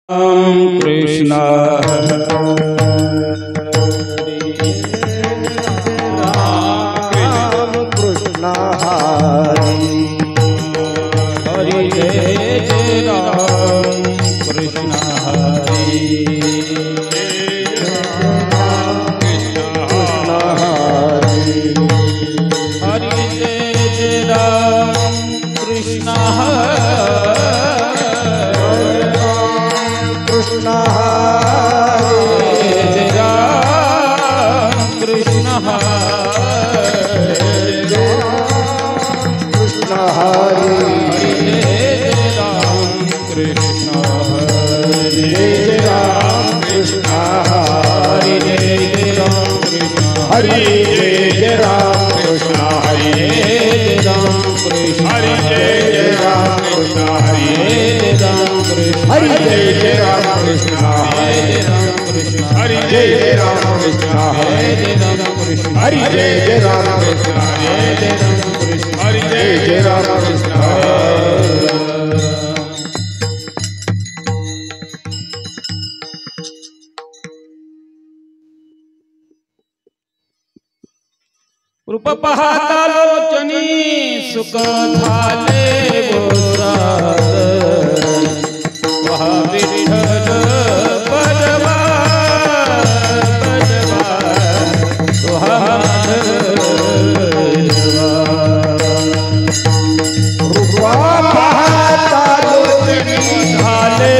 राम कृष्ण कृष्ण हरि हरि जय राम कृष्ण हरि हरि जय राम कृष्ण कृष्ण जय राम कृष्ण कृष्ण हरि जय राम कृष्ण हरि जय राम कृष्ण हरि जय राम कृष्ण हरि जय राम कृष्ण हरि जय राम कृष्ण हरि जय राम कृष्ण हरि हरि जय राम कृष्ण हरि जय राम कृष्ण हरि जय राम कृष्ण हरि जय राम कृष्ण हरि जय राम कृष्ण रूप पाहता लोचनी सुख झाले गोसाद वहा विठ्ठल बजवा बजवा सोहा रूपा पाहता लोचनी झाले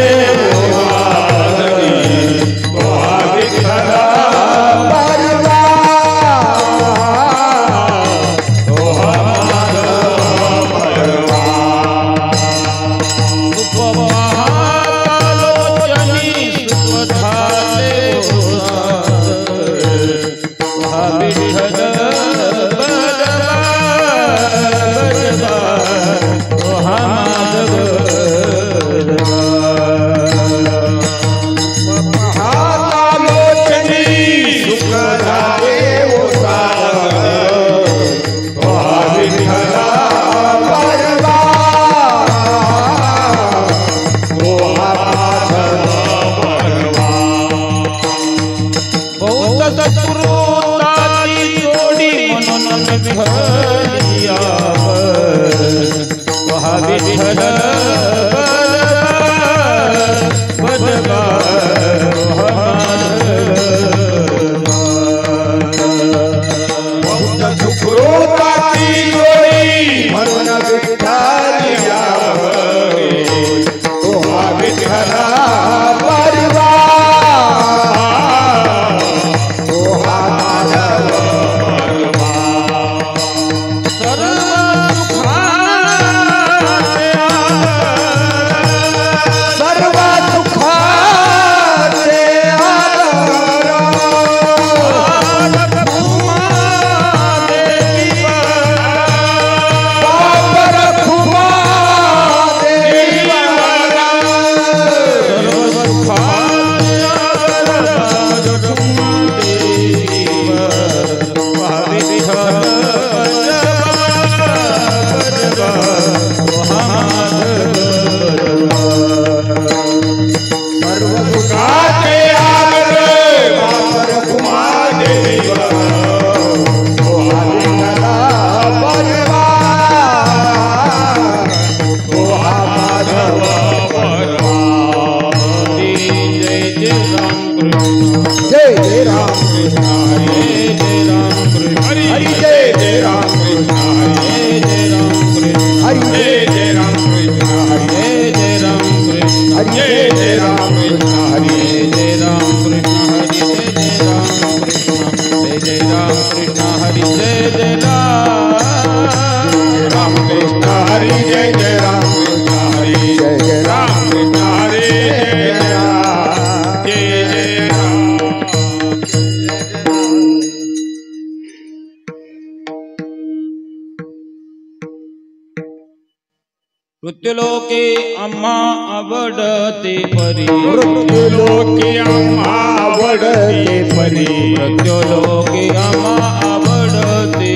मृत्युलोके आम्हा आवडते परी मृत्युलोके आम्हा आवडते परी मृत्युलोके आम्हा आवडते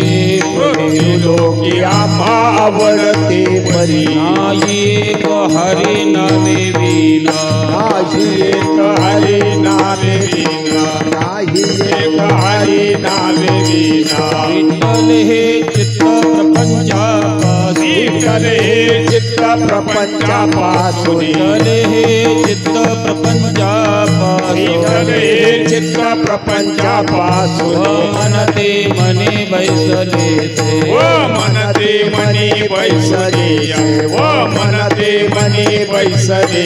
परी लोकी आम्हा आवडते परी नाही एक हरी नामे विना नाही एक हरी नामे विना नाही एक हरी नामे विना विठ्ठल हे चित्त प्रपंचापासून विठ्ठल हे चित्त प्रपंचापासून विठ्ठल हे चित्त प्रपंचापासून विठ्ठल हे चित्त प्रपंचापासून मनते मने बैसले से व मनते मनी बैसले व मनते मनी बैसले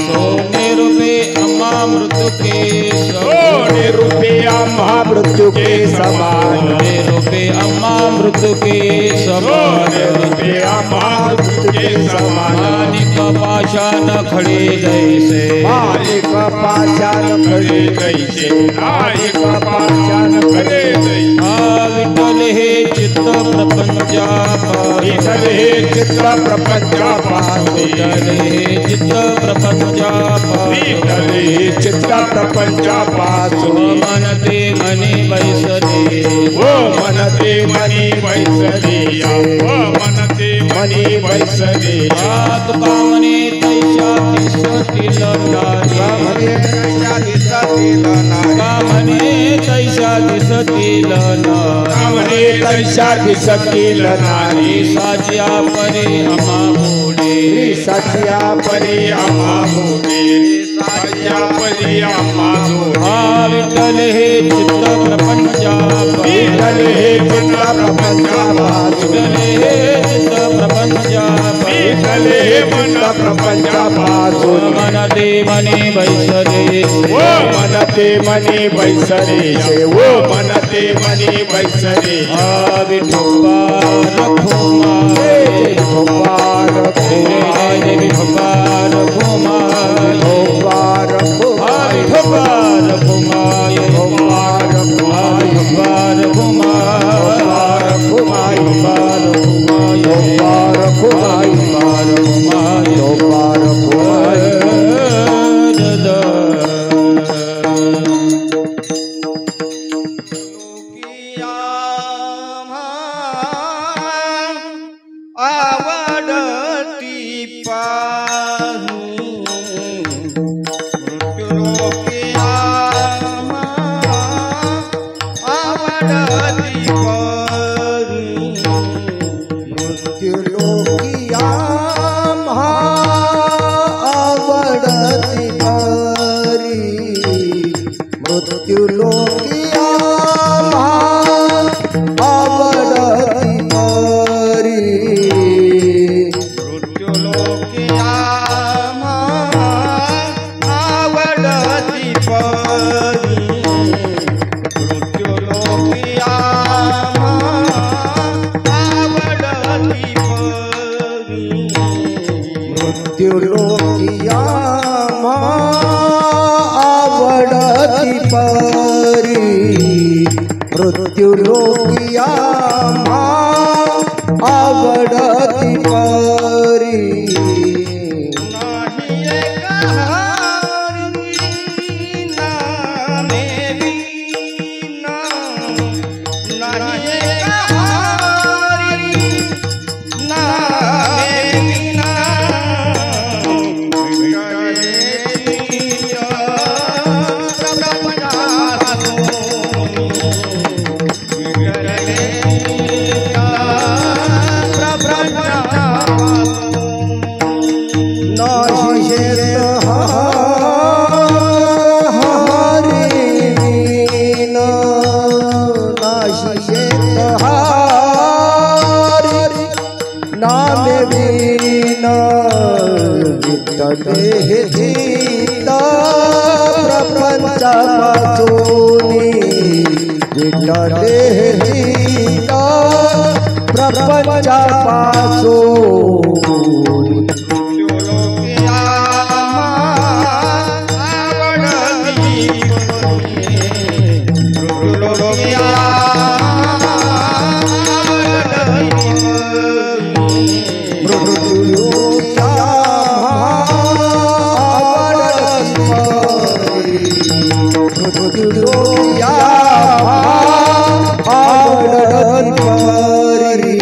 सोने रूपे अम्मा मृत्यु के सोने रूपे आम्हा मृत्यू के समान सोने रूपे अम्मा मृत्यु के समान सोने रूपे आम्हा मृत्यू के समान मानिक पाषाण खड़े जैसे मालिक पाषाण खडे जैसे नायक पाषाण खडे जैसे विठ्ठल हे चित्त प्रपंचापासून विठ्ठल हे चित्त प्रपंचापासून विठ्ठल हे चित्त प्रपंचापासून विठ्ठल हे चित्त प्रपंचापासून मनते मने बैसले व मनते मनी बैसले व मनते मनी बैसले तुका मने तैशा दिसतील नारी तुका मने तैशा दिसतील नारी कामने तैशा दिसतील नारी साजिया परे अमा बोले सचिया परी आम्हा भोगे साजिया परी आम्हा जोडे विठ्ठल हे चित्त प्रपंचापासून विठ्ठल हे चित्त प्रपंचापासून विठ्ठल हे चित्त प्रपंचापासून विठ्ठल हे चित्त प्रपंचापासून मनते मने बैसले व मनते मनी बैसले व मनते मनी बैसले विठोबा रखुमाये गोपाल जय विठोबा रखुमाये गोपाल विठोबा रखुमाये गोपाल विठोबा रखुमाये गोपाल आवडती पाहू मृत्युलोकी आवडती परी मृत्युलोकी आम्हा आवडती परी मृत्युलोकी आम्हा आवडती परी मृत्युलोकी आवडती परी मृत्युलोकी आवडती परी मृत्युलोकी आम्हा आवडती परी मृत्युलोकी आम्हा आवडती परी नाही एक हरी नामे विना नाही एक हरी नामे विना प्रपंचापासून आवडती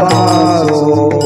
पासो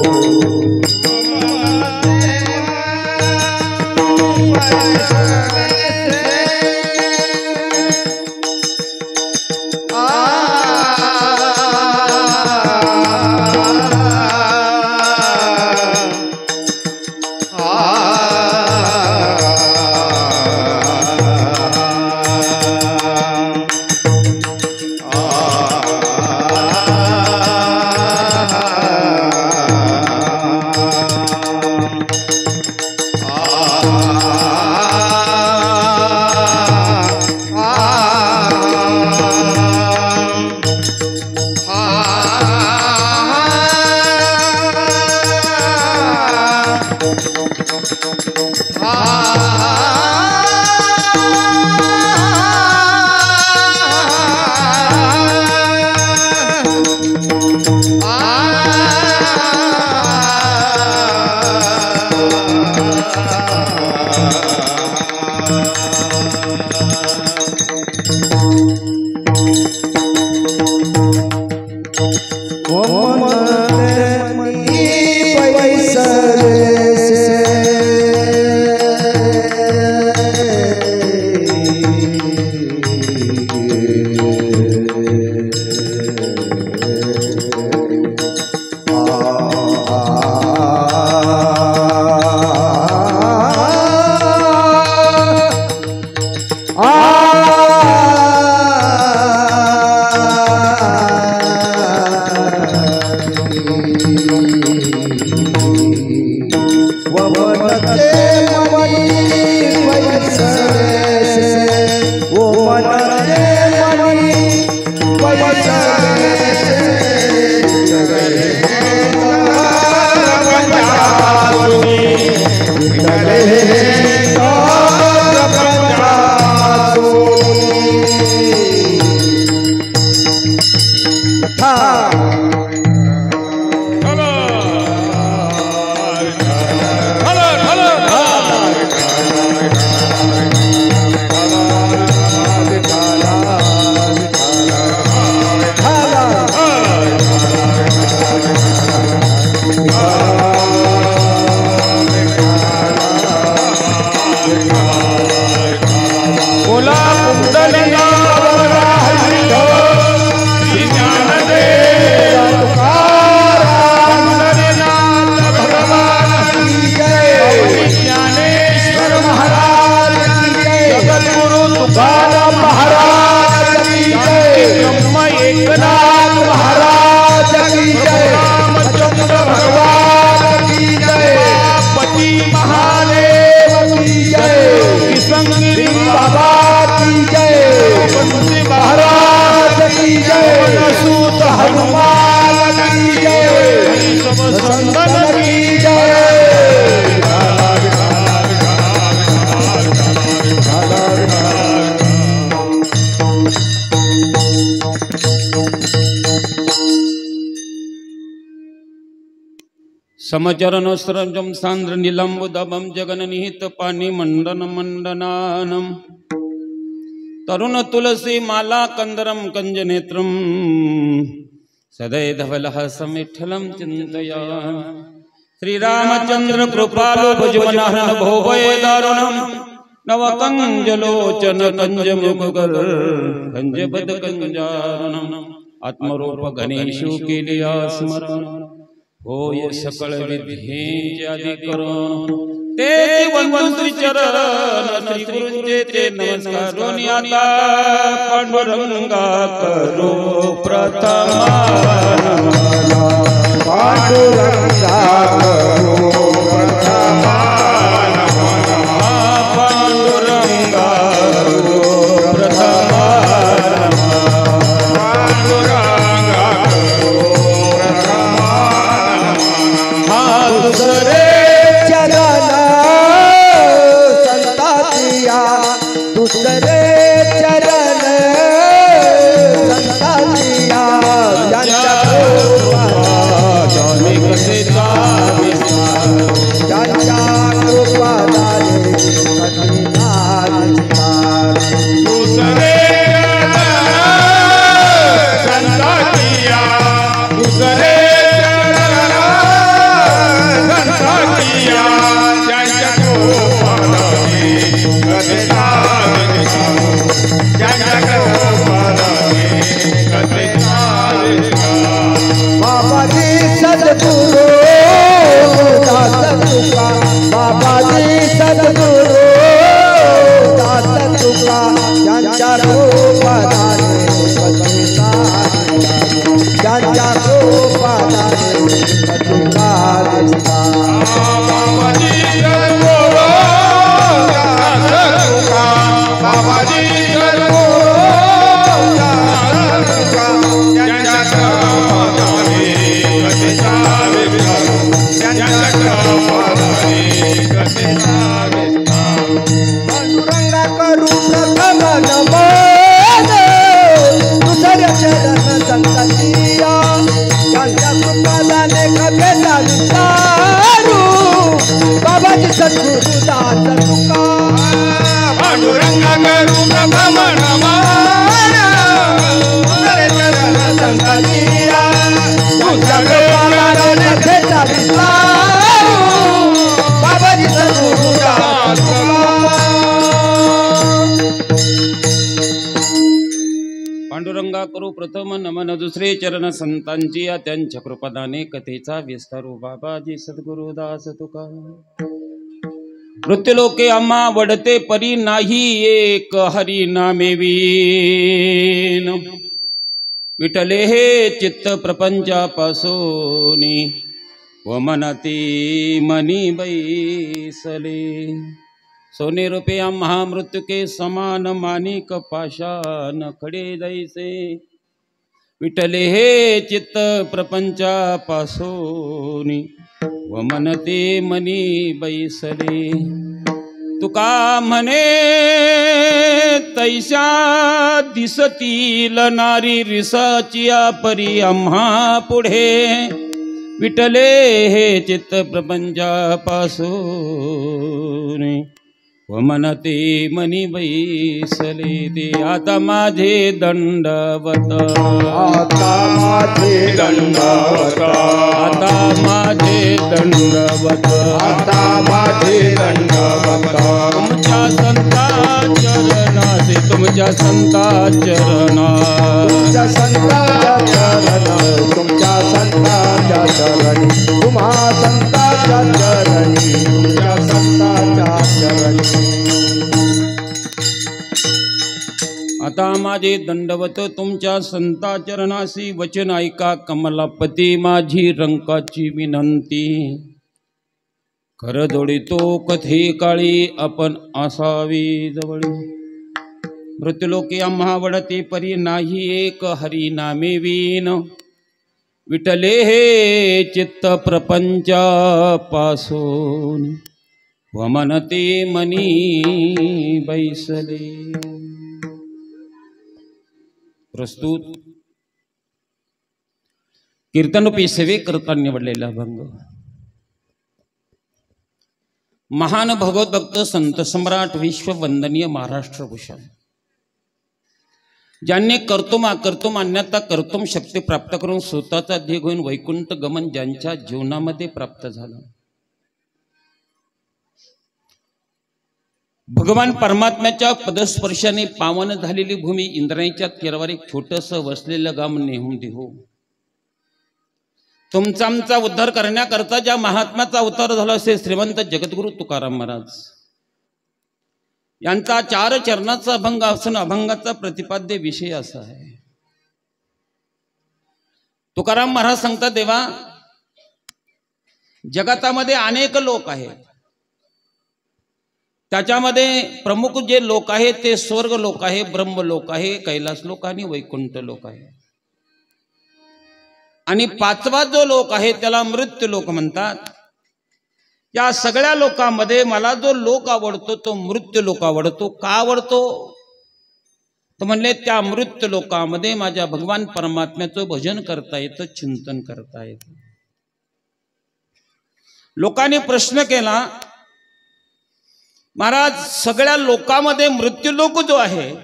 समचरण स्रजम सांद्र निलंबुदबम जगन निहित पानी मंडन मंडनानम तरुण तुलसी माला कंदरम कंज नेत्रम सदय धवलः समिठलम चिंतयामि श्री रामचंद्र कृपालो भुजमनहन भोभय दारुणम नव कंजलोचन कंज मुगर कंज बद कंजारुणम आत्मरूप गणेशु के लिया स्मरण हो ये सकल विधींचे आदि करून ते वंदन श्री चरण श्री गुरुंचे ते नमस्कार आता पांडुरंगा करो प्रथमा पांडुरंगा करो प्रथमा पांडुरंगा करो प्रथमा दूसरे चरण संतातिया दूसरे चरण संतातिया सद्गुरु दास तुका बाबाजी सद्गुरु दास तुका ज्यांच्या रूपाने कथिता ज्यांच्या रूपाने कथिता दिसता बाबाजी सद्गुरु दास तुका बाबाजी सद्गुरु दास तुका ज्यांच्या रूपाने कथिता दिसता ज्यांच्या रूपाने कथिता दिसता पांडुरंगा करू प्रथम नमन दुसऱ्या चरण संततिया त्यांच्या कृपादाने कथेचा विस्तारू बाबाजी सद्गुरु दास तुका पांडुरंगा करू प्रथम नमन दुसरे चरण संततिया त्यांच्या कृपादाने कथेचा विस्तारू बाबाजी सद्गुरु दास पांडुरंगा करू प्रथम नमन दुसरे चरण संतांची या त्यांच्या कृपादाने कथेचा विस्तारू बाबाजी सद्गुरुदास तुका मृत्युलोके आम्हा वडते परी नाही एक हरी नामे वीण विठले हे चित्त प्रपंचापासूनी व मनती मनी बैसले सोने रूपे आम्हा मृत्यू के समान मानिक पाषाण खडे दैसे विठले हे चित्त प्रपंचापासूनी व मनते मनी बैसले तुका म्हणे तैसा दिसतील नारी रिसाचिया परी आम्हा पुढे विठले हे चित्त प्रपंचापासूनी व मनते मनी बैसले ते आता माझे दंडवत आता माझे दंडवत आता माझे दंडवत आता माझे दंडवत तुमच्या संता चरणाचे तुमच्या संता चरणात तुमच्या संताच्या चरणी तुमच्या संताच्या चरणी तुम्हा संताच्या चरणी तुमच्या संताच्या चरणी आता माझे दंडवत तुमच्या संता चरणासी वचन ऐका कमलापती माझी रंकाची विनंती खर जोडितो कथे काळी आपण असावी जवळी मृत्युलोके आम्हा वडते परी नाही एक हरी नामे वीण विठले हे चित्त प्रपंचापासून व मनते मनी बैसले प्रस्तुत कीर्तनरूपी सेवेकरता निवडलेला भंग महान भगवत भक्त संत सम्राट विश्ववंदनीय महाराष्ट्र भूषण ज्यांनी कर्तुम अकर्तुम अन्यथा कर्तुम शक्ती प्राप्त करून स्वतःचा ध्येय घेऊन वैकुंठ गमन ज्यांच्या जीवनामध्ये प्राप्त झालं भगवान परमात्म्याच्या पदस्पर्शाने पावन झालेली भूमी इंद्रायणीच्या तीरावर एक छोटंसं वसलेलं गाव नेहून देहो तुमचा आमचा उद्धार करण्याकरता ज्या महात्म्याचा अवतार झाला असे श्रीमंत जगद्गुरु तुकाराम महाराज यांचा 4 चरणाचा अभंग असून अभंगाचा प्रतिपाद्य विषय असा आहे तुकाराम महाराज सांगतात देवा जगतामध्ये अनेक लोक आहेत त्याच्यामध्ये प्रमुख जे लोक आहेत ते स्वर्ग लोक आहे ब्रह्म लोक आहे कैलास लोक आणि वैकुंठ लोक आहे आणि 5वा जो लोक आहे त्याला मृत्यू लोक म्हणतात या सगळ्या लोकांमध्ये मला जो लोक आवडतो तो मृत्यू लोक आवडतो का आवडतो तो म्हणले त्या मृत्यू लोकांमध्ये माझ्या भगवान परमात्म्याचं भजन करता येतं चिंतन करता येतं लोकांनी प्रश्न केला महाराज सगळ्या लोकांमध्ये मृत्यूलोक जो आहे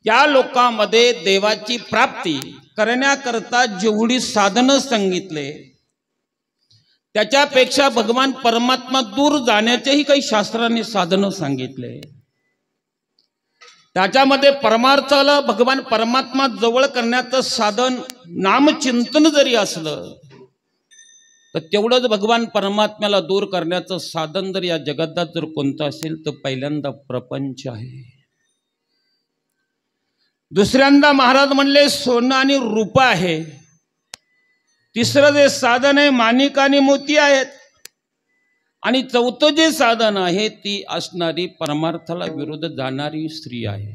या लोकांमध्ये देवाची प्राप्ती करण्याकरता जेवढी साधनं सांगितले त्याच्यापेक्षा भगवान परमात्मा दूर जाण्याचेही काही शास्त्रांनी साधनं सांगितले त्याच्यामध्ये परमार्थाला भगवान परमात्मा जवळ करण्याचं साधन नामचिंतन जरी असलं तर तेवढंच भगवान परमात्म्याला दूर करण्याचं साधन जर या जगतात जर कोणतं असेल तर पहिल्यांदा प्रपंच आहे. दुसऱ्यांदा महाराज म्हणले सोनं आणि रूप आहे. तिसरं जे साधन आहे माणिक आणि मोती आहेत. आणि चौथं जे साधन आहे ती असणारी परमार्थाला विरुद्ध जाणारी स्त्री आहे.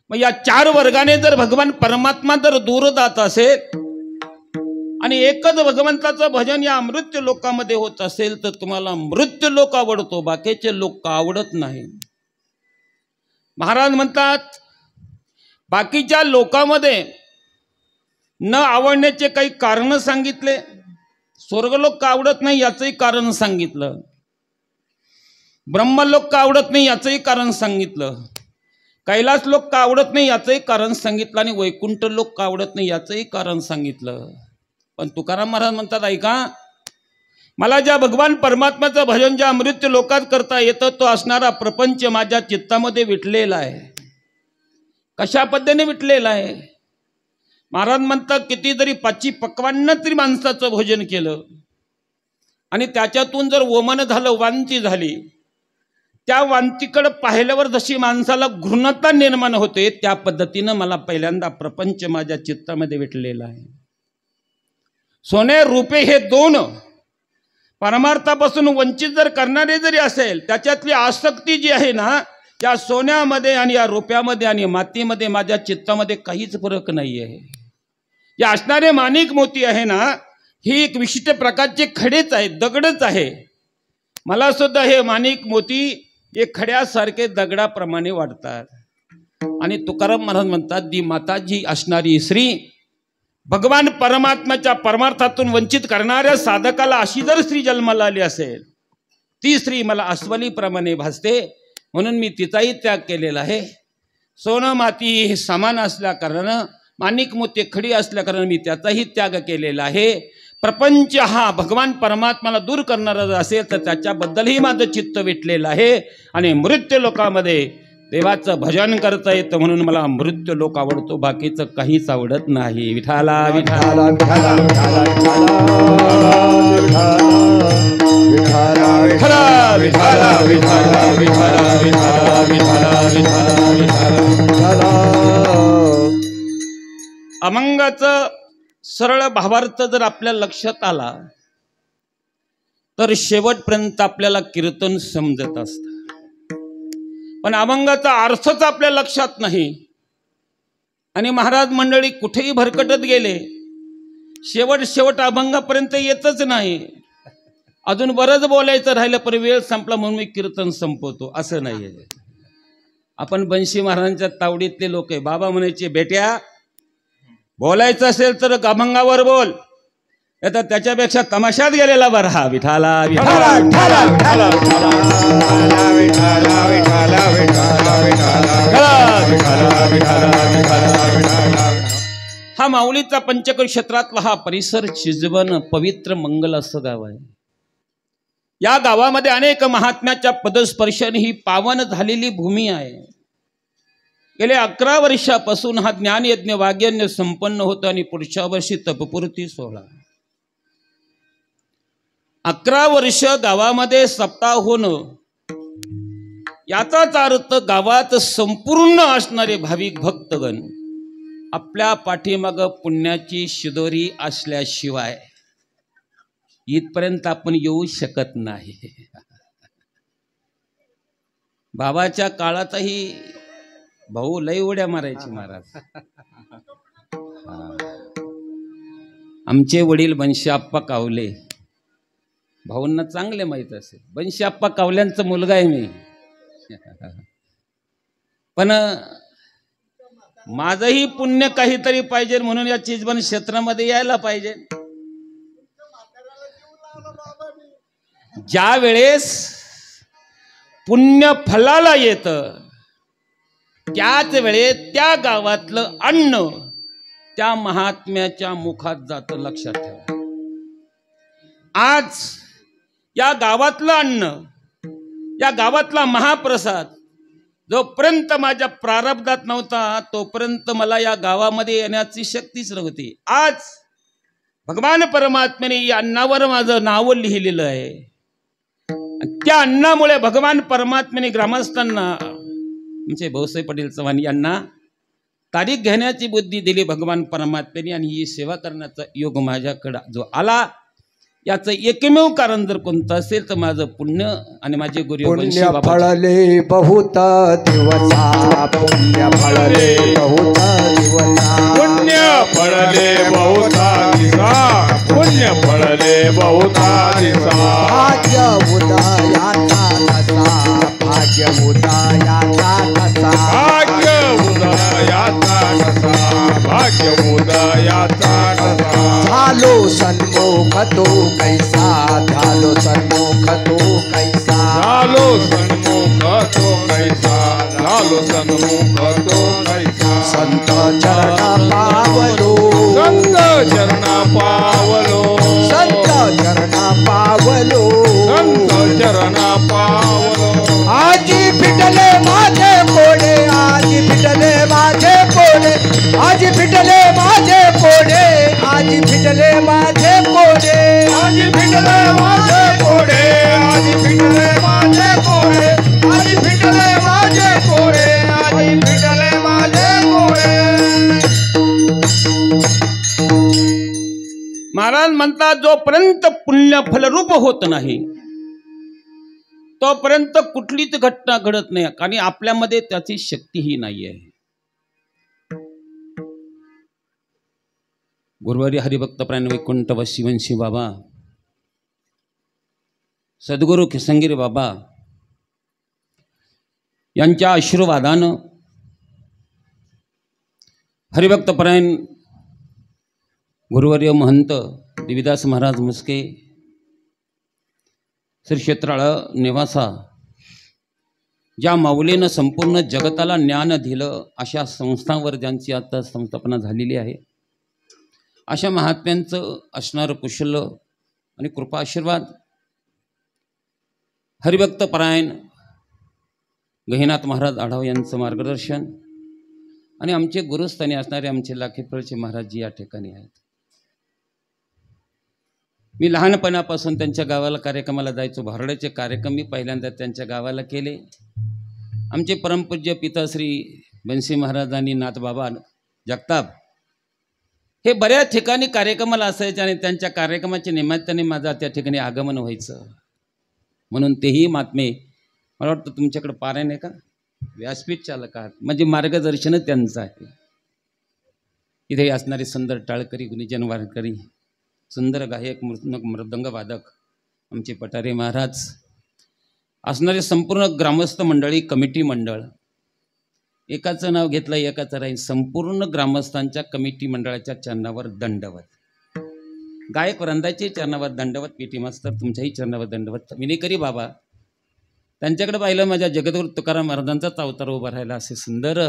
मग या 4 वर्गाने जर भगवान परमात्मा जर दूर जात असेल आणि एकच भगवंताचं भजन या मृत्यू लोकामध्ये होत असेल तर तुम्हाला मृत्यू लोक आवडतो, बाकीचे लोक आवडत नाही. महाराज म्हणतात बाकीच्या लोकांमध्ये न आवडण्याचे काही कारण सांगितले. स्वर्गलोक का आवडत नाही याचंही कारण सांगितलं. ब्रह्मलोक का आवडत नाही याचंही कारण सांगितलं. कैलास लोक का आवडत नाही याचंही कारण सांगितलं. आणि वैकुंठ लोक का आवडत नाही याचंही कारण सांगितलं. पण तुकाराम महाराज म्हणतात ऐका, मला ज्या भगवान परमात्म्याचं भजन ज्या मृत्यू लोकात करता येतं तो असणारा प्रपंच माझ्या चित्तामध्ये विटलेला आहे. कशा पद्धतीने विटलेला आहे? महाराज म्हणतात किती जरी 5 पक्वान्न तरी माणसाचं भोजन केलं आणि त्याच्यातून जर वमन झालं, वांती झाली, त्या वांतीकडे पाहिल्यावर जशी माणसाला घृणता निर्माण होते त्या पद्धतीनं मला पहिल्यांदा प्रपंच माझ्या चित्तामध्ये विटलेला आहे. सोने रूपे हे 2 परमार्थापासून वंचित जर करणारे जरी असेल त्याच्यातली आसक्ती जी आहे ना त्या सोन्यामध्ये आणि या रुपयामध्ये आणि मातीमध्ये माझ्या चित्तामध्ये काहीच फरक नाही आहे. या असणारे माणिक मोती आहे ना ही एक विशिष्ट प्रकारचे खडेच आहेत, दगडच आहे. मला सुद्धा हे माणिक मोती हे खड्यासारखे दगडाप्रमाणे वाटतात. आणि तुकाराम महाराज म्हणतात दी माता जी असणारी स्त्री भगवान परमात्म्याच्या परमार्थातून वंचित करणाऱ्या साधकाला अशी जर स्त्री जन्माला आली असेल ती स्त्री मला अस्वलीप्रमाणे भासते. म्हणून मी तिचाही त्याग केलेला आहे. सोनं माती हे समान असल्या कारणानं, माणिक मोती खडी असल्या कारणानं मी त्याचाही त्याग केलेला आहे. प्रपंच हा भगवान परमात्म्याला दूर करणारा जर असेल तर त्याच्याबद्दलही माझं चित्त विटलेलं आहे. आणि मृत्यू लोकामध्ये देवाचं भजन करता येतं म्हणून मला मृत्यू लोक आवडतो, बाकीचं काहीच आवडत नाही. विठाला विठाला विठाला विठाला विठाला विठाला विठाला विठाला विठाला विठाला विठाला विठाला. अमंगाचं सरळ भावार्थ जर आपल्या लक्षात आला तर शेवटपर्यंत आपल्याला कीर्तन समजत असतं. पण अभंगाचा अर्थच आपल्या लक्षात नाही. आणि महाराज मंडळी कुठेही भरकटत गेले, शेवट अभंगापर्यंत येतच नाही. अजून बरंच बोलायचं राहिलं पण वेळ संपला म्हणून मी कीर्तन संपवतो असं नाही आहे. आपण बंशी महाराजांच्या तावडीतले लोक आहे. बाबा म्हणायचे बेट्या बोलायचं असेल तर अभंगावर बोल, आता त्याच्यापेक्षा तमाशात गेलेला बरा. हा विठाला विठाला विठाला विठाला विठाला विठाला विठाला. हा माऊलीचा पंचकोश क्षेत्रातला हा परिसर चिजवन पवित्र मंगल असं गाव आहे. या गावामध्ये अनेक महात्म्याच्या पदस्पर्शाने ही पावन झालेली भूमी आहे. गेल्या 11 वर्षापासून हा ज्ञानयज्ञ वाग्यज्ञ संपन्न होतं आणि पुढच्या वर्षी तपपूर्ती सोहळा. 11 वर्ष गावामध्ये सप्ताह होणं याचाच अर्थ गावात संपूर्ण असणारे भाविक भक्तगण आपल्या पाठीमागं पुण्याची शिदोरी असल्याशिवाय इथपर्यंत आपण येऊ शकत नाही. बाबाच्या काळातही भाऊ लय उड्या मारायचे महाराज. आमचे वडील बंशीआप्पा कावले, भाऊंना चांगले माहीत असेल, बंशीआप्पा कावल्यांचा मुलगा आहे मी. पण माझंही पुण्य काहीतरी पाहिजे म्हणून या चिजबन क्षेत्रामध्ये यायला पाहिजे. ज्या वेळेस पुण्य फलाला येतं त्याच वेळेस त्या गावातलं अन्न त्या महात्म्याच्या मुखात जातं. लक्षात ठेवा. आज या गावातलं अन्न, या गावातला महाप्रसाद जोपर्यंत माझ्या प्रारब्धात नव्हता तोपर्यंत मला या गावामध्ये येण्याची शक्तीच नव्हती. आज भगवान परमात्म्याने या अन्नावर माझं नाव लिहिलेलं आहे. त्या अन्नामुळे भगवान परमात्म्याने ग्रामस्थांना म्हणजे भाऊसाहेब पाटील चव्हाण यांना तारीख घेण्याची बुद्धी दिली भगवान परमात्म्याने, आणि ही सेवा करण्याचा योग माझ्याकडे जो आला, याचं एकमेव कारण जर कोणतं असेल तर माझं पुण्य आणि माझे गुरु पुण्य फळले बहुत दिवसा, पुण्य फळले बहुत दिवसा, पुण्य फळले बहुता दिसा, पुण्य फळले बहुता दिसा. भाग्य उदयाचा कसा, भाग्य उदयाचा कसा, भाग्य उदयाचा कसा, भाग्य उदयाचा कसा. झालो सन्मुख तो कैसा, झालो सन्मुख तो कैसा, झालो सन्मुख तो कैसा, झालो सन्मुख तो कैसा. संत चरण पावलो, संत चरण पावलो, संत चरण पावलो, संत चरण पावलो. आजी फिटले माझे कोडे, आजी फिटले माझे कोडे, आजी फिटले माझे कोडे, आजी फिटले माझे कोडे, आजी फिटले माझे कोडे, आजी फिटले माझे कोडे, आजी फिटले माझे कोडे, आजी फिटले माझे कोडे. महाराज म्हणतात जोपर्यंत पुण्य फलरूप होत नाही तोपर्यंत कुठलीच घटना घडत नाही, आणि आपल्यामध्ये त्याची शक्तीही नाही आहे. गुरुवारी हरिभक्तप्राण वैकुंठ व शिवंशी बाबा, सद्गुरू किसंगिरी बाबा यांच्या आशीर्वादानं हरिभक्तप्राण गुरुवर्य महंत देवीदास महाराज मुस्के, श्री क्षेत्राळ निवासा, ज्या माऊलीनं संपूर्ण जगताला ज्ञान दिलं, अशा संस्थांवर ज्यांची आता संस्थापना झालेली आहे, अशा महात्म्यांचं असणारं कुशल आणि कृपा आशीर्वाद, हरिभक्तपरायण गहिनाथ महाराज आढाव यांचं मार्गदर्शन, आणि आमचे गुरुस्थानी असणारे आमचे लाखेफळचे महाराजजी या ठिकाणी आहेत. मी लहानपणापासून त्यांच्या गावाला कार्यक्रमाला जायचो. भारड्याचे कार्यक्रम मी पहिल्यांदा त्यांच्या गावाला केले. आमचे परमपूज्य पिताश्री बनसी महाराज आणि नाथबाबा जगताप हे बऱ्याच ठिकाणी कार्यक्रमाला असायचे, आणि त्यांच्या कार्यक्रमाच्या निमित्ताने माझा त्या ठिकाणी आगमन व्हायचं. म्हणून तेही महात्मे, मला वाटतं तुमच्याकडे पारायण आहे का, व्यासपीठ चालक आहात, म्हणजे मार्गदर्शन त्यांचं आहे. इथे असणारे सुंदर टाळकरी, गुणीजन वारकरी, सुंदर गायक, मृदंग वादक आमचे पठारे महाराज, असणारे संपूर्ण ग्रामस्थ मंडळी, कमिटी मंडळ, एकाचं नाव घेतलं एकाचं राहील, संपूर्ण ग्रामस्थांच्या कमिटी मंडळाच्या चरणावर दंडवत, गायक वृंदाचे चरणावर दंडवत, पीटी मास्तर तुमच्याही चरणावर दंडवत. विनेकरी बाबा त्यांच्याकडे पाहिलं, माझ्या जगद्गुरु तुकाराम महाराजांचाच अवतार उभा राहिला, असे सुंदर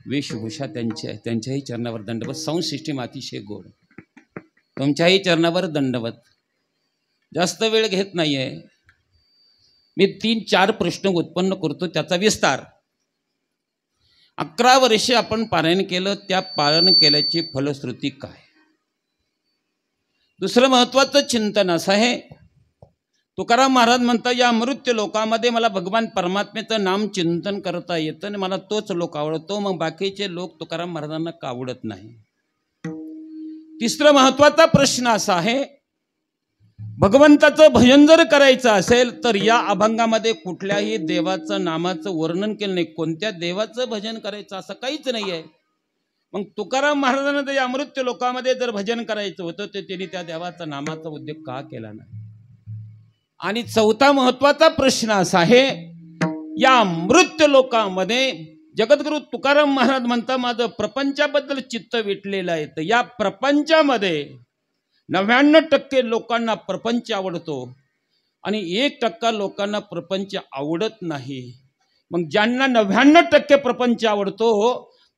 वेशभूषा त्यांची आहे, त्यांच्याही चरणावर दंडवत. साऊंड सिस्टीम अतिशय गोड, तुमच्याही चरणावर दंडवत. जास्त वेळ घेत नाही आहे, मी 3-4 प्रश्न उत्पन्न करतो, त्याचा विस्तार. 11 वर्षे आपण पारायण केलं, त्या पारायण केल्याची फलश्रुती काय? दुसरं महत्त्वाचं चिंतन असं आहे, तुकाराम महाराज म्हणतात, या मृत्यू लोकामध्ये मला भगवान परमात्म्याचं नाम चिंतन करता येतं आणि मला तोच लोक आवडतो, मग बाकीचे लोक तुकाराम महाराजांना का आवडत नाही? तिसरा महत्त्वाचा प्रश्न असा आहे, भगवंताचं भजन जर करायचं असेल तर या अभंगामध्ये कुठल्याही देवाचं नामाचं वर्णन केलं नाही. कोणत्या देवाचं भजन करायचं असं काहीच नाही आहे. मग तुकाराम महाराजांना तर या मृत्यू लोकामध्ये जर भजन करायचं होतं तर त्यांनी त्या देवाचा नामाचा उद्योग का केला नाही? आणि चौथा महत्त्वाचा प्रश्न असा आहे, या मृत्यू लोकामध्ये जगद्गुरु तुकाराम महाराज म्हणता, माझं प्रपंचाबद्दल चित्त विटलेलं आहे, तर या प्रपंचामध्ये 99% लोकांना प्रपंच आवडतो आणि 1% लोकांना प्रपंच आवडत नाही. मग ज्यांना 99% प्रपंच आवडतो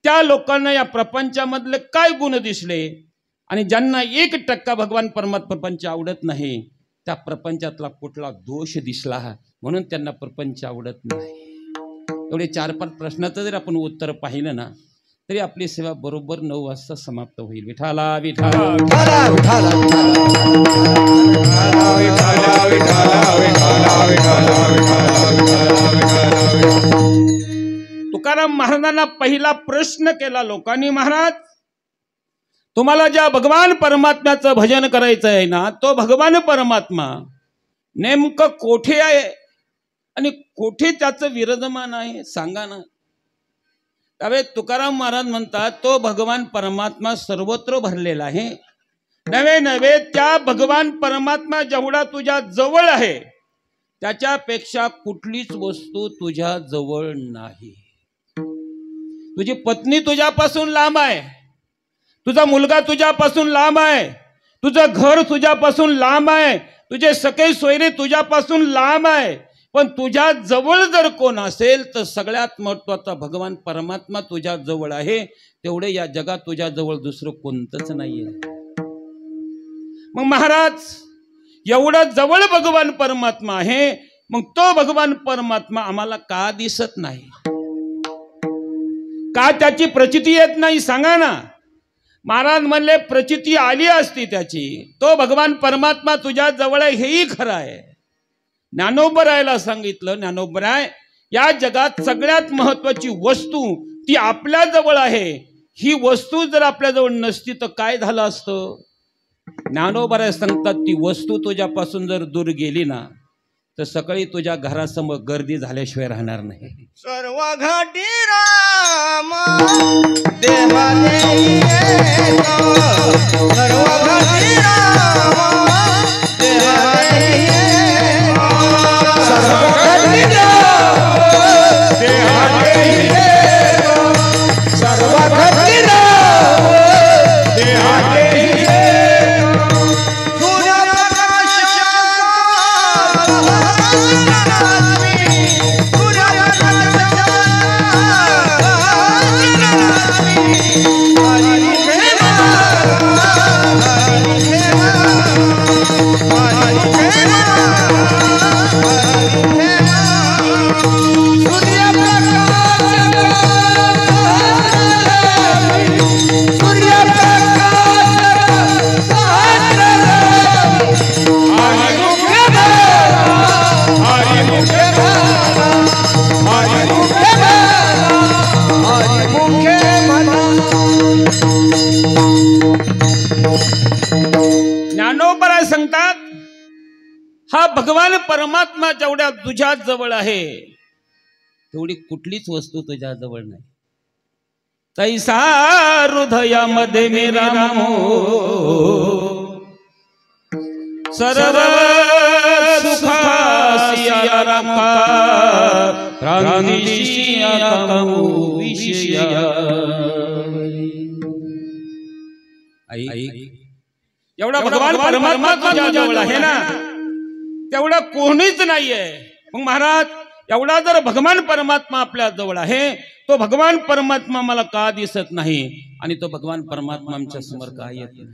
त्या लोकांना या प्रपंचामधले काय गुण दिसले, आणि ज्यांना 1% भगवान परमात्मा प्रपंच आवडत नाही त्या प्रपंचातला कुठला दोष दिसला, म्हणून त्यांना प्रपंच आवडत नाही. एवढे 4-5 प्रश्नाचं जर आपण उत्तर पाहिलं ना तरी आपली सेवा बरोबर 9 वाजता समाप्त होईल. विठाला विठाला विठाला विठाला तुकाराम महाराजांना पहिला प्रश्न केला लोकांनी, महाराज तुम्हाला ज्या भगवान परमात्म्याचं भजन करायचं आहे ना, तो भगवान परमात्मा नेमकं कोठे आहे आणि कोठे त्याचं विराजमान आहे सांगा ना. त्यावेळी तुकाराम महाराज म्हणतात, तो भगवान परमात्मा सर्वत्र भरलेला आहे. नवे नवे त्या भगवान परमात्मा जेवढा तुझ्या जवळ आहे त्याच्यापेक्षा कुठलीच वस्तू तुझ्या जवळ नाही. तुझी पत्नी तुझ्यापासून लांब आहे, तुझा मुलगा तुझ्यापासून लांब आहे, तुझं घर तुझ्यापासून लांब आहे, तुझे सगळे सोयरे तुझ्यापासून लांब आहे, पण तुझ्या जवळ जर कोण असेल तर सगळ्यात महत्त्वाचा भगवान परमात्मा तुझ्या जवळ आहे. तेवढे या जगात तुझ्या जवळ दुसरं कोणतंच नाहीये. मग महाराज एवढं जवळ भगवान परमात्मा आहे, मग तो भगवान परमात्मा आम्हाला का दिसत नाही, का त्याची प्रचिती येत नाही सांगा ना. महाराज म्हणले, प्रचिती आली असती त्याची, तो भगवान परमात्मा तुझ्या जवळ आहे हेही खरं आहे. ज्ञानोबरायला सांगितलं, ज्ञानोबराय या जगात सगळ्यात महत्वाची वस्तू ती आपल्या जवळ आहे. ही वस्तू जर आपल्या जवळ नसती तर काय झालं असतं. ज्ञानोबराय सांगतात, ती वस्तू तुझ्यापासून जर दूर गेली ना तर सकाळी तुझ्या घरासमोर गर्दी झाल्याशिवाय राहणार नाही. सर्व घाटी राम देवाने येतो, सर्व घाटी राम देवाने येतो, सर्व घाटी राम देवाने येतो, सर्व घाटी राम देवाने येतो. सूर्यप्रकाश ज्ञानोबराय सांगतात, हा भगवान परमात्मा जेवढ्या तुझ्या जवळ आहे तेवढी कुठलीच वस्तू तुझ्या जवळ नाही. तैसा हृदयामध्ये मेरा नामो सर्व सुखासिया राखा प्राणिशिया कामो विषया. आई एवढा भगवान परमात्मा तुझ्या जवळ आहे ना, तेवढा कोणीच नाहीये. मग महाराज एवढा जर भगवान परमात्मा आपल्या जवळ आहे, तो भगवान परमात्मा मला का दिसत नाही आणि तो भगवान परमात्मा आमच्या समोर का येत नाही.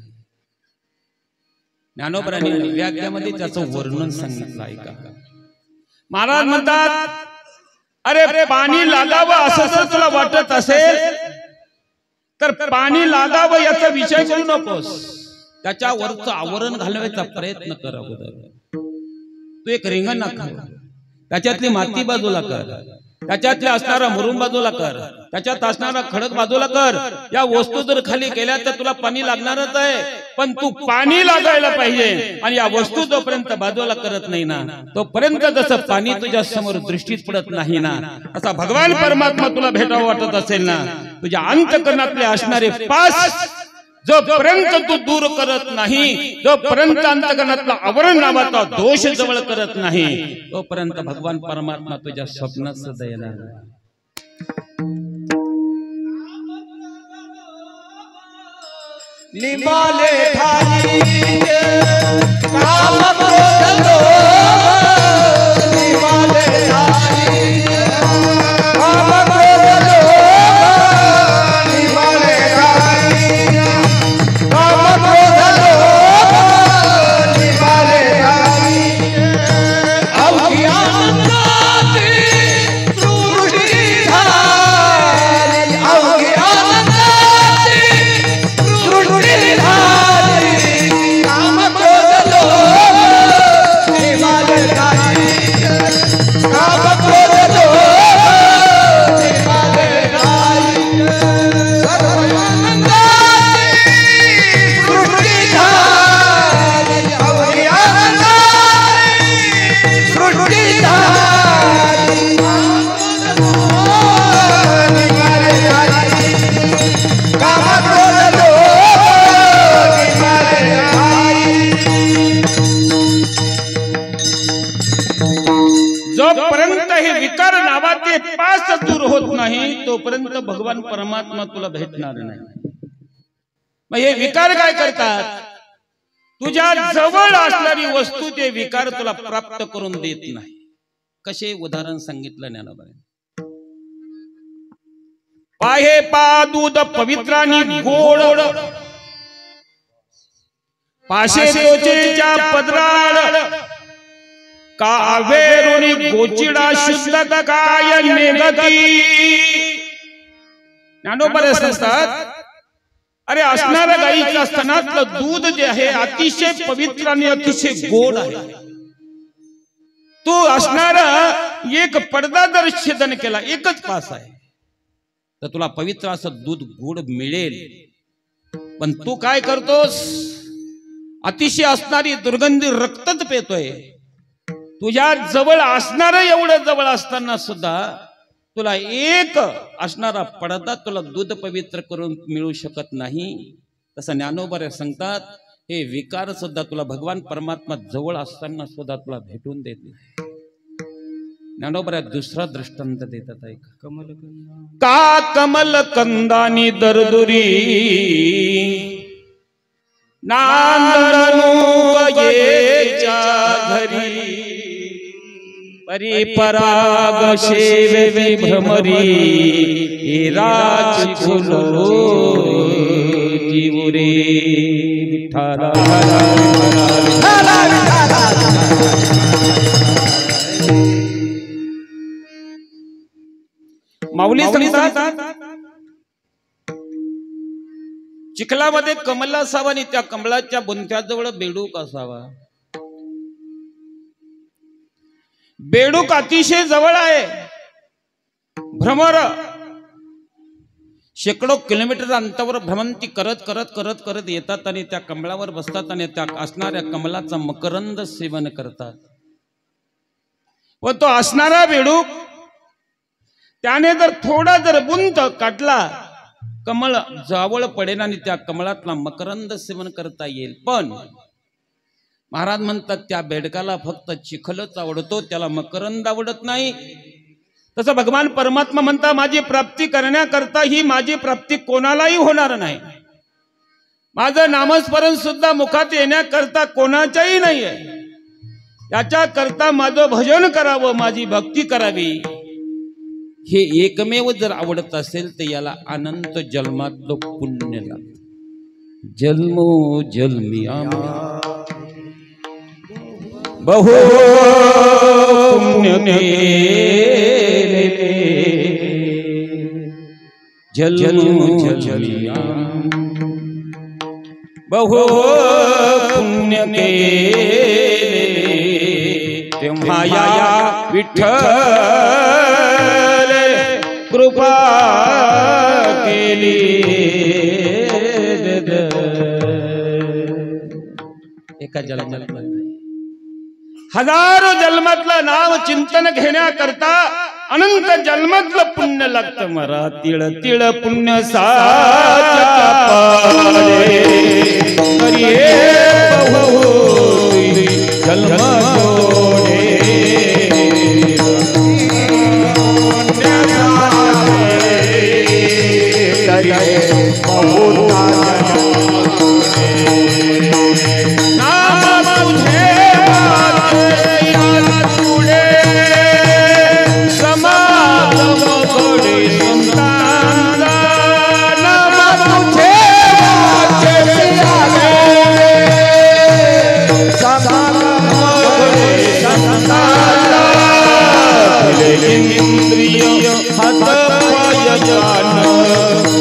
ज्ञानोबरांनी व्याख्यामध्ये त्याचं वर्णन सांगितलं ऐका. महाराज म्हणतात, अरे पाणी लागावं असं जर तुला वाटत असेल तर पाणी लागावं याचा विषय करू नकोस, त्याच्यावरचं आवरण घालवायचा प्रयत्न कर. अगोदर तू एक रिंगण नाख, त्याच्यातली माती बाजूला कर, त्याच्यातले असणारा मुरुम बाजूला कर, त्याच्यात असणारा खडक बाजूला कर. या वस्तू जर खाली केल्या तर तुला पाणी लागणारच आहे, पण तू पाणी लागायला पाहिजे. आणि या वस्तू जोपर्यंत बाजूला करत नाही ना तोपर्यंत जसं पाणी तुझ्या समोर दृष्टीत पडत नाही ना, असा भगवान परमात्मा तुला भेटावं वाटत असेल ना, तुझ्या अंतकरणातले असणारे पास जोपर्यंत तू दूर करत नाही, जोपर्यंत अंतकरणातला आवरण नावाचा दोष जवळ करत नाही, तोपर्यंत भगवान परमात्मा तुझ्या स्वप्नात सुद्धा येणार नाही. निभाले ठाई काम क्रोध लोभ, निभाले ठाई काम क्रोध लोभ, निभाले ठाई काम क्रोध लोभ, निभाले ठाई. अवघी आनंदाची सृष्टी झाली, अवघी आनंदाची ते पास दूर होत नाही तोपर्यंत भगवान परमात्मा तुला भेटणार नाही. मग हे विकार काय करतात? तुझ्या जवळ असणारी वस्तू ते विकार तुला प्राप्त करून देत नाही. कसे उदाहरण सांगितलं ज्ञानोबाने. पाहे पा दूध पवित्रानी गोड, पाशे तोचेच्या पदराळ, कावेरुनी गोचिडा शुद्ध काय नेगती. ज्ञानोबा सांगतात, अरे असणाऱ्या गाईच्या स्तनातलं दूध जे आहे अतिशय पवित्र आणि अतिशय गोड आहे. तू असणारा एक पडदा जर छेदन केला, एकच पास आहे, तर तुला पवित्र असं दूध गोड मिळेल. पण तू काय करतोस? अतिशय असणारी दुर्गंधी रक्तच पेतोय. तुझ्या जवळ असणारं एवढं जवळ असताना सुद्धा तुला एक असणारा पडदा तुला दूध पवित्र करून मिळू शकत नाही. तसं ज्ञानोबा सांगतात, हे विकार सुद्धा तुला भगवान परमात्मा जवळ असताना सुद्धा तुला भेटून देत नाही. ज्ञानोबा दुसरा दृष्टांत देतात ऐका. का कमल कंदानी दरदुरी नांदणूक येच्या घरी, परिपराग शेवे भ्रमरी राज फुलो जीवरे विठ्ठला. माऊली सांगतात, चिखलामध्ये कमल असावा आणि त्या कमलाच्या बुंध्याजवळ बेडूक असावा. बेडूक अतिशय जवळ आहे. भ्रमर शेकडो किलोमीटर अंतरावर भ्रमंती करत करत करत करत येतात आणि त्या कमळावर बसतात आणि त्या असणाऱ्या कमलाचा मकरंद सेवन करतात. व तो असणारा बेडूक त्याने जर थोडा जर बुंद काढला, कमळ जावळ पडेल आणि त्या कमळातला मकरंद सेवन करता येईल. पण महाराज म्हणतात, त्या बेडकाला फक्त चिखलच आवडतो, त्याला मकरंद आवडत नाही. तसं भगवान परमात्मा म्हणता, माझी प्राप्ती करण्याकरता ही माझी प्राप्ती कोणालाही होणार नाही. माझं नामस्मरण सुद्धा मुखात येण्याकरता कोणाच्याही नाही आहे. याच्याकरता माझं भजन करावं, माझी भक्ती करावी, हे एकमेव जर आवडत असेल तर याला अनंत जन्मात पुण्य लागतं. जन्मो जन्मी बहु पुण्य केले, जन्मो जन्मी बहु पुण्य केले, तेव्हा या विठ्ठल कृपा केली. एका जन्मात हजारो जन्मातलं नाव चिंतन घेण्याकरता अनंत जन्मातलं पुण्य लागतं. मरा तिळ तिळ पुण्य साचा पाले, जन्म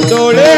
जोडे.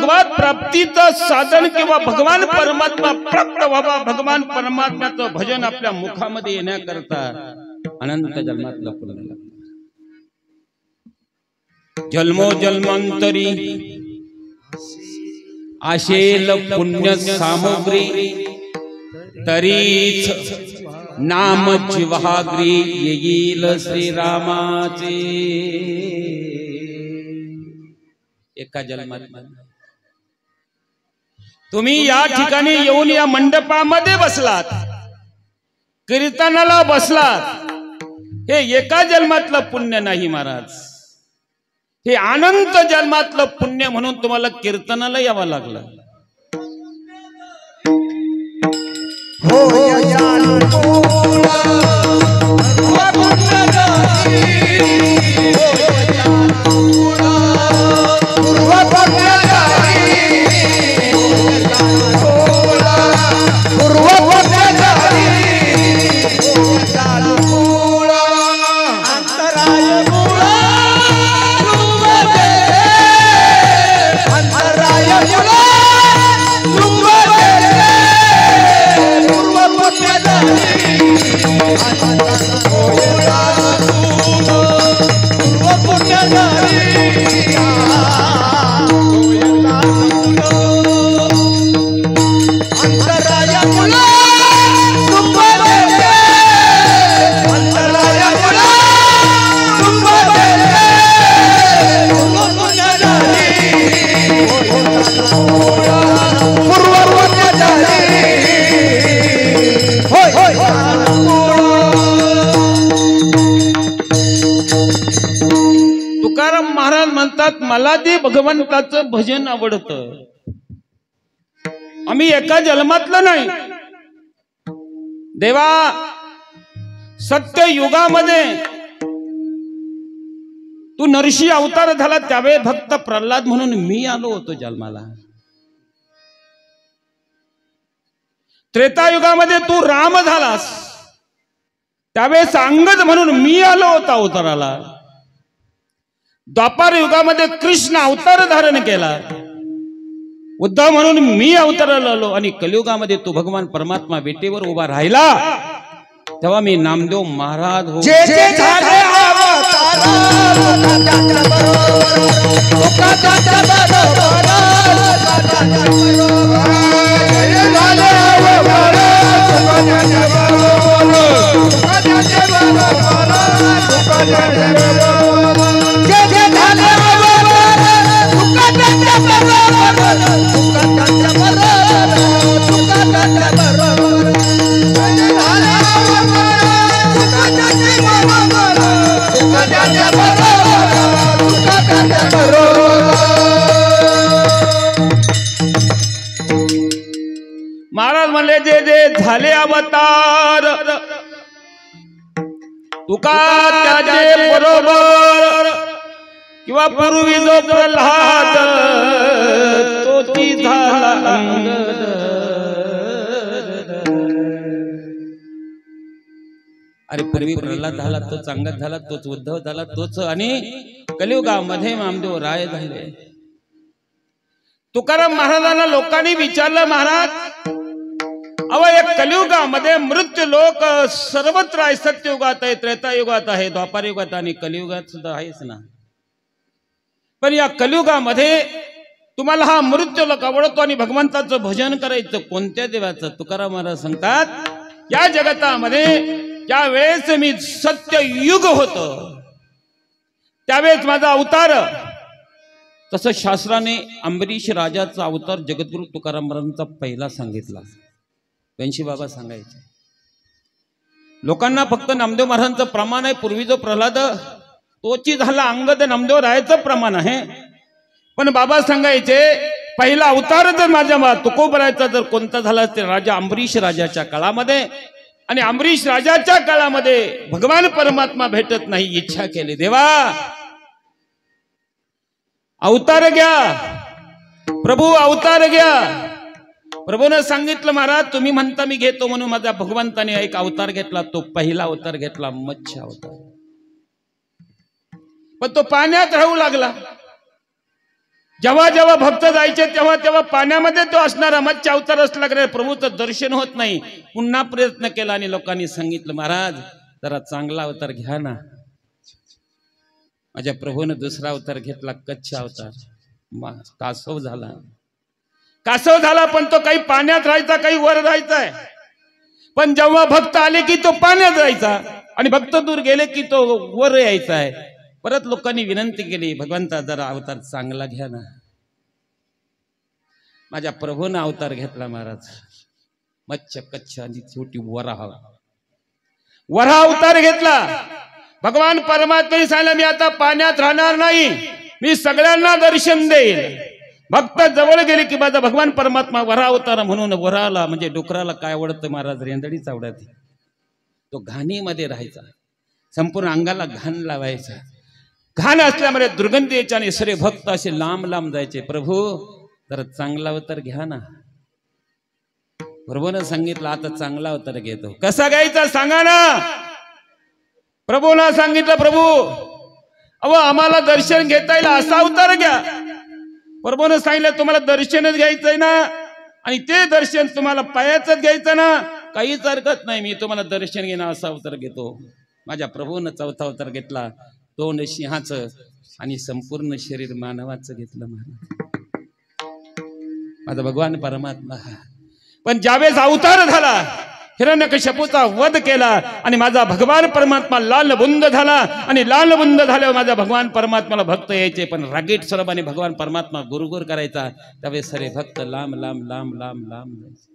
भगवत प्राप्तीचं साधन किंवा भगवान परमात्मा प्राप्त व्हावा, भगवान परमात्म्याचं भजन आपल्या मुखामध्ये येण्याकरता अनंत जन्मातलं पुण्य लागतं. जन्मो जन्मांतरी आशेल पुण्य सामग्री, तरीच नाम जिव्हाग्री येईल श्रीरामाचे. एका जन्मात तुम्ही या ठिकाणी येऊन या मंडपामध्ये बसलात, कीर्तनाला बसलात, हे एका जन्मातलं पुण्य नाही महाराज, हे अनंत जन्मातलं पुण्य म्हणून तुम्हाला कीर्तनाला यावं लागलं. तुकाराम महाराज म्हणतात, मला ते भगवंताचं भजन आवडतं. आम्ही एका जन्मातलं नाही. देवा, सत्य युगामध्ये तू नरसी अवतार झाला, त्यावेळी भक्त प्रल्हाद म्हणून मी आलो होतो जन्माला. त्रेतायुगामध्ये तू राम झालास, त्यावेळेस अंगद म्हणून मी आलो होतो अवताराला. द्वापार युगामध्ये कृष्ण अवतार धारण केला, उद्धव म्हणून मी अवताराला आलो. आणि कलियुगामध्ये तू भगवान परमात्मा बेटेवर उभा राहिला, तेव्हा मी नामदेव महाराज हो. महाराज म्हणले, जे जे झाले अवतार तुका त्याचे बरोबर, किंवा पूर्वी जो प्रल्हाद तोची झाला अंगद. अरे पूर्वी प्रल्हाद झाला तोच अंगद झाला, तोच उद्धव झाला, तोच आणि कलियुगामध्ये नामदेव राय झाले. तुकाराम महाराजांना लोकांनी विचारलं, महाराज अव एक कलियुगामध्ये मृत्यू लोक सर्वत्र आहे, सत्ययुगात आहे, त्रेतायुगात आहे, द्वापार युगात आणि कलियुगात सुद्धा आहेच ना. पण या कलियुगामध्ये तुम्हाला हा मृत्यू लोक आवडतो आणि भगवंताचं भजन करायचं, कोणत्या देवाचं? तुकाराम महाराज सांगतात, या जगतामध्ये ज्या वेळेस मी सत्ययुग होत त्यावेळेस माझा अवतार, तसं शास्त्राने अंबरीश राजाचा अवतार जगद्गुरु तुकाराम महाराजांचा पहिला सांगितला. वेंशी बाबा सांगायचे लोकांना फक्त नामदेव महाराजांचं प्रमाण आहे. पूर्वी जो प्रल्हाद तोची झाला अंगद, नामदेव रायाचं प्रमाण आहे. पण बाबा सांगायचे पहिला अवतार जर माझ्या तुकोबरायचा जर कोणता झाला ते राजा अंबरीश राजाच्या काळामध्ये. आणि अंबरीश राजाच्या काळामध्ये भगवान परमात्मा भेटत नाही, इच्छा केली देवा अवतार घ्या, प्रभू अवतार घ्या. प्रभूने सांगितलं, महाराज तुम्ही म्हणता मी घेतो म्हणून माझ्या भगवंताने एक अवतार घेतला, तो पहिला अवतार घेतला मत्स्य अवतार. पण तो पाण्यात राहू लागला. जेव्हा जेव्हा भक्त जायचे तेव्हा तेव्हा पाण्यामध्ये तो असणारा मत्स्य अवतार असला की प्रभूचं दर्शन होत नाही. पुन्हा प्रयत्न केला आणि लोकांनी सांगितलं, महाराज जरा चांगला अवतार घ्या ना. माझ्या प्रभूनं दुसरा अवतार घेतला, कच्चा अवतार. कासव झाला, कासव झाला, पण तो काही पाण्यात राहायचा, काही वर राहायचाय. पण जेव्हा भक्त आले की तो पाण्यात राहायचा आणि भक्त दूर गेले की तो वर यायचा आहे. परत लोकांनी विनंती केली, भगवंता जरा अवतार चांगला घ्या ना. माझ्या प्रभूनं अवतार घेतला महाराज, मच्छा कच्छ आणि छोटी वराह अवतार घेतला. भगवान परमात्म्याने सांगितलं, मी आता पाण्यात राहणार नाही, मी सगळ्यांना दर्शन देईल. भक्त जवळ गेले की माझा भगवान परमात्मा वराह अवतार म्हणून वराला म्हणजे डुकराला काय आवडतं महाराज, रेंदडीच आवडते. तो घाणीमध्ये राहायचा, संपूर्ण अंगाला घाण लावायचा. घाण असल्यामुळे दुर्गंधी यायची आणि सगळे भक्त असे लांब लांब जायचे. प्रभू तर चांगला अवतार घ्या ना. प्रभूनं सांगितलं, आता चांगला अवतार घेतो. कसा घ्यायचा सांगा ना. प्रभूनं सांगितलं, प्रभू अहो आम्हाला दर्शन घेता येईल असा अवतार घ्या. प्रभूनं सांगितलं, तुम्हाला दर्शनच घ्यायचंय ना आणि ते दर्शन तुम्हाला पायाचंच घ्यायचं ना, काहीच हरकत नाही, मी तुम्हाला दर्शन घेणं असा अवतार घेतो. माझ्या प्रभूनं चौथा अवतार घेतला, तोंड सिंहाचं आणि संपूर्ण शरीर मानवाचं घेतलं महाराज, माझा भगवान परमात्मा. पण ज्यावेळेस अवतार झाला, हिरण्यकश्यपूचा वध केला आणि माझा भगवान परमात्मा लालबुंद झाला. आणि लालबुंद झाल्यावर माझ्या भगवान परमात्म्याला भक्त यायचे, पण रागीट स्वरूपाने भगवान परमात्मा गुरुगुर करायचा. त्यावेळेस सरे भक्त लांब लांब लांब लांब लांब जायचे.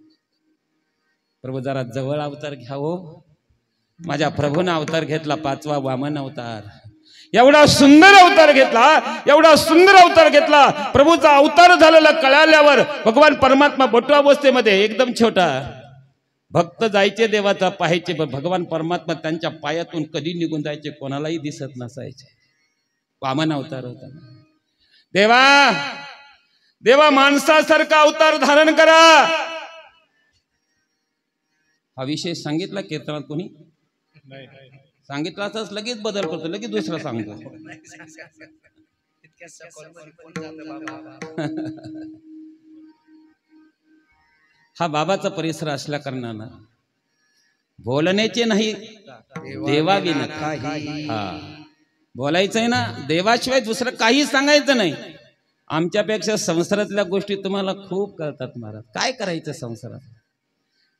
प्रभू जरा जवळ अवतार घ्यावो. माझ्या प्रभूने अवतार घेतला, पाचवा वामन अवतार. एवढा सुंदर अवतार घेतला, एवढा सुंदर अवतार घेतला. प्रभूचा अवतार झालेला कळाल्यावर भगवान परमात्मा बटू अवस्थेमध्ये एकदम छोटा, भक्त जायचे देवाचा पाहायचे, भगवान परमात्मा त्यांच्या पायातून कधी निघून जायचे कोणालाही दिसत नसायचे. वामन अवतार होता. देवा देवा माणसासारखा अवतार धारण करा. हा विषय सांगितला कीर्तनात कोणी सांगितला असं लगेच बदल करतो, लगेच दुसरा सांगतो. हा बाबाचा परिसर असल्या कारणानं बोलण्याचे नाही, देवाविना हा बोलायचंय ना, देवाशिवाय दुसरं काही सांगायचं नाही. आमच्यापेक्षा संसारातल्या गोष्टी तुम्हाला खूप कळतात महाराज. काय करायचं संसारात,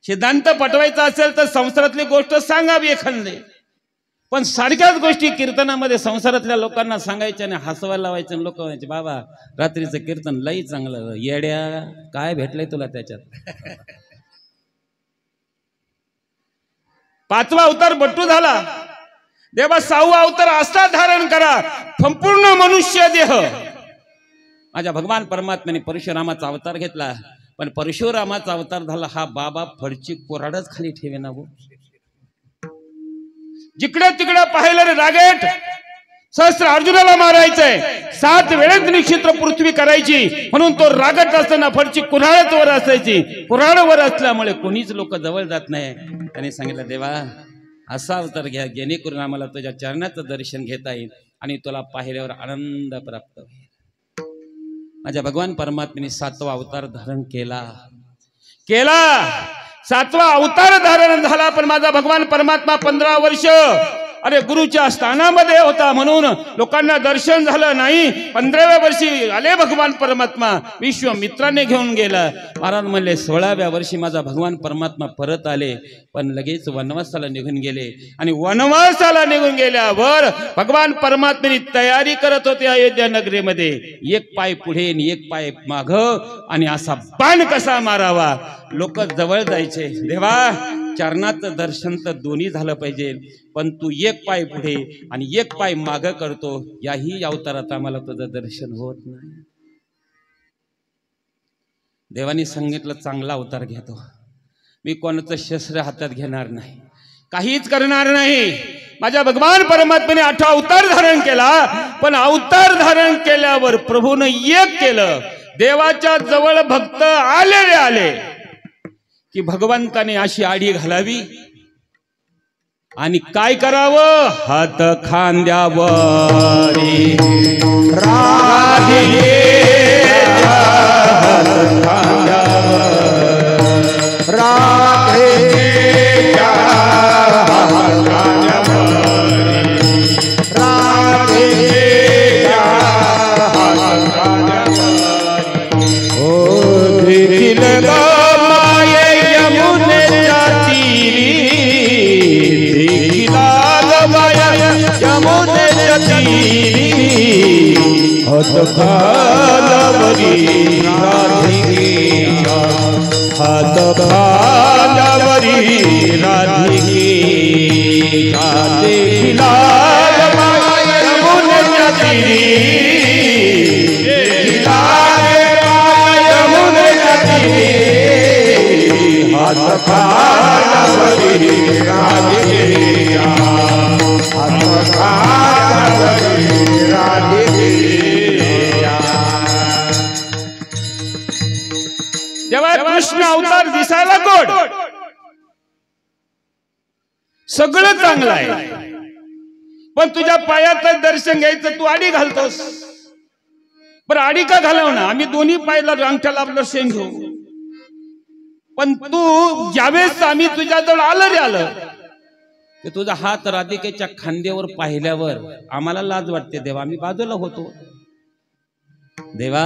सिद्धांत पटवायचा असेल तर संसारातली गोष्ट सांगावी एखादी, पण सारख्याच गोष्टी कीर्तनामध्ये संसारातल्या लोकांना सांगायच्या आणि हसवायला लावायचं. लोक म्हणायचे, बाबा रात्रीचं कीर्तन लई चांगलं, येड्या काय भेटलंय तुला त्याच्यात. पाचवा अवतार बट्टू झाला. देवा सहावा अवतार असा धारण करा, संपूर्ण मनुष्य देह. माझ्या भगवान परमात्म्याने परशुरामाचा अवतार घेतला, पण परशुरामाचा अवतार झाला हा बाबा फडची कोराडच खाली ठेवे ना. जिकडे तिकडे पाहिलं रे रागेट सहस्त्र अर्जुनाला मारायचंय, 7 वेळेस निश्चित्र पृथ्वी करायची, म्हणून तो रागट असताना फडची कुऱ्हाडच वर असायची. कुऱ्हाड वर असल्यामुळे कोणीच लोक जवळ जात नाही. त्याने सांगितलं, देवा असा अवतार घ्या जेणेकरून आम्हाला तुझ्या चरणाचं दर्शन घेता येईल आणि तुला पाहिल्यावर आनंद प्राप्त होईल. माझ्या भगवान परमात्म्याने 7वा अवतार धारण केला. 7वा अवतार धारण झाला, पण माझा भगवान परमात्मा 15 वर्ष गुरुच्या स्थानामध्ये होता, म्हणून लोकांना दर्शन झालं नाही. 15व्या वर्षी आले भगवान परमात्मा, विश्वामित्राने घेऊन गेला. महाराज म्हणले 16व्या वर्षी माझा भगवान परमात्मा परत आले, पण लगेच वनवासाला निघून गेले. आणि वनवासाला निघून गेल्यावर भगवान परमात्म्याने तयारी करत होते अयोध्या नगरीमध्ये. एक पाय पुढे आणि एक पाय माग, आणि असा बाण कसा मारावा. लोक जवळ जायचे, देवा चरणाचं दर्शन तर दोन्ही झालं पाहिजे, पण तू एक पाय पुढे आणि एक पाय माग करतो, याही अवतारात आम्हाला तुझं दर्शन होत नाही. देवानी सांगितलं, चांगला अवतार घेतो मी, कोणाचं शस्त्र हातात घेणार नाही, काहीच करणार नाही. माझ्या भगवान परमात्म्याने 8 अवतार धारण केला, पण अवतार धारण केल्यावर प्रभूने एक केलं. देवाच्या जवळ भक्त आले की भगवंताने अशी आडी घालावी आणि काय करावं, हात खांद्यावरी राधिके खालावरी राधिकेच्या हात खालावरी राधिकेच्या देखिला यमुनेच्या तीरी यमुनेच्या तीरी हात खालावरी राधिकेच्या हात खालावरी राधिकेच्या. जेव्हा कृष्ण अवतार दिसायला गोड, सगळं चांगलं आहे, पण तुझ्या पायात दर्शन घ्यायचं तू आडी घालतोस. बरं आडी का घालव ना, आम्ही दोन्ही पायाला अंगठ्याला आपलं शेंग घेऊ. पण तू ज्यावेळेस आम्ही तुझ्याजवळ आलं रे आलं ते तुझा हात राधिकेच्या खांद्यावर पाहिल्यावर आम्हाला लाज वाटते देवा, आम्ही बाजूला होतो. देवा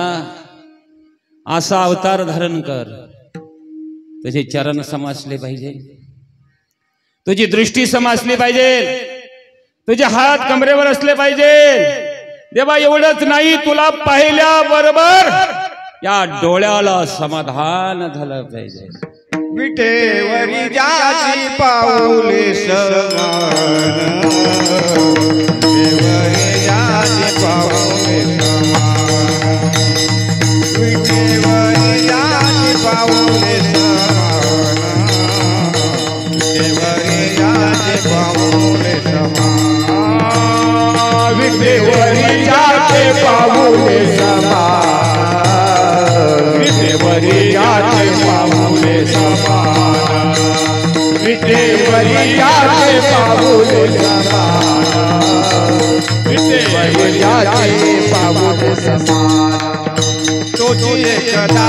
असा अवतार धारण कर, तुझे चरण समासले पाहिजे, तुझी दृष्टी समासली पाहिजे, तुझे हात कमरेवर असले पाहिजे. देवा एवढंच नाही, तुला पाहिल्या बरोबर या डोळ्याला समाधान झालं पाहिजे. विठेवरी जाची पाऊले समान, विठेवरी जाची पाऊले समान, विठेवरी जाची पाऊले समान, विठेवरी जाची पाऊले समान, विठेवरी जाचे पाऊले समान, विठेवरी जाचे पाऊले समान, विठेवरी जाचे पाऊले समान, विठेवरी जाचे पाऊले समान. तोची एकदा